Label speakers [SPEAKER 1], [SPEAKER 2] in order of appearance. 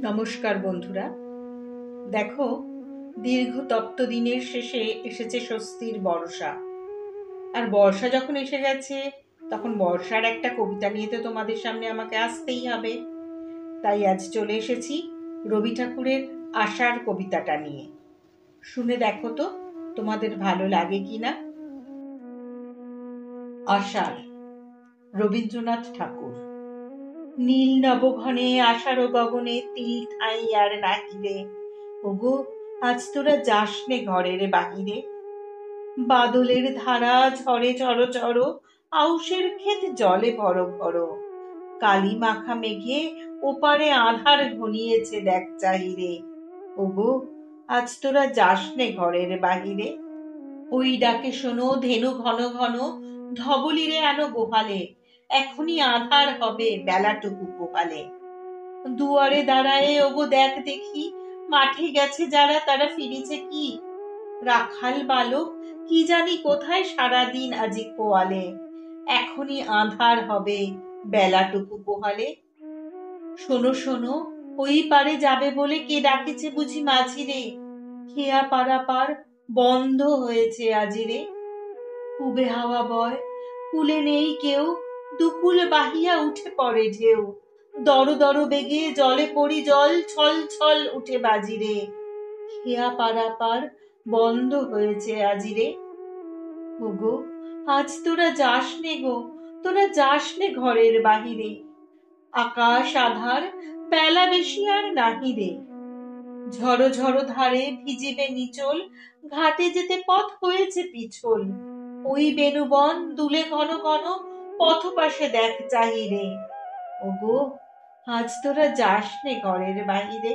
[SPEAKER 1] নমস্কার বন্ধুরা। দেখো, দীর্ঘ তপ্ত দিনের শেষে এসেছে স্বস্তির বর্ষা। আর বর্ষা যখন এসে গেছে, তখন বর্ষার একটা কবিতা নিয়ে তো তোমাদের সামনে আমাকে আসতেই হবে। তাই আজ চলে এসেছি রবি ঠাকুরের আষাঢ় কবিতাটা নিয়ে। শুনে দেখো তো তোমাদের ভালো লাগে কিনা। আষাঢ়, রবীন্দ্রনাথ ঠাকুর। নীল নবঘনে আষাঢ় গগনে তিল ঠাঁই আর নাহিরে, ওগো আজ তোরা যাসনে ঘরের বাহিরে। বাদলের ধারা ঝরে চড়ো চড়ো, আউশের ক্ষেত জলে ভরো ভরো। কালি মাখা মেঘে ওপারে আধার ঘনিয়েছে দেখ চাহিরে, ওগো আজ তোরা যাসনে ঘরের বাহিরে। ওই ডাকে শোনো ধেনু ঘন ঘন, ধবলিরে আনো গোহালে, এখনই আধার হবে বেলাটুকু পোহালে। দুয়ারে দাঁড়ায়ে ওগো দেখ দেখি, মাঠে গেছে যারা তারা ফিরেছে কি। রাখাল বালক কি জানি কোথায় সারাদিন আজি খোয়ালে, এখনই আঁধার হবে বেলাটুকু পোহালে। শোনো শোনো, ওই পারে যাবে বলে কে ডাকেছে বুঝি মাঝিরে, খেয়া পারাপার বন্ধ হয়েছে আজিরে। কুবে হাওয়া বয়, কুলে নেই কেউ, দুকুল বাহিয়া উঠে পড়ে ঢেউ। দর দর বেগে জলে পড়ি জল, ছল ছল উঠে বাজিরে, খেয়া পারাপার বন্ধ হয়েছে আজিরে। ওগো আজ তোরা যাসনে গো, তোরা যাসনে ঘরের বাহিরে। আকাশ আধার, বেলা বেশি আর নাহিরে। ঝড়ো ঝড়ো ধারে ভিজিবে নিচল, ঘাটে যেতে পথ হয়েছে পিছল। ওই বেণুবন দুলে ঘন ঘন, পথ পাশে দেখ চাহিরে, ওগো আজ তোরা যাসনে ঘরের বাহিরে।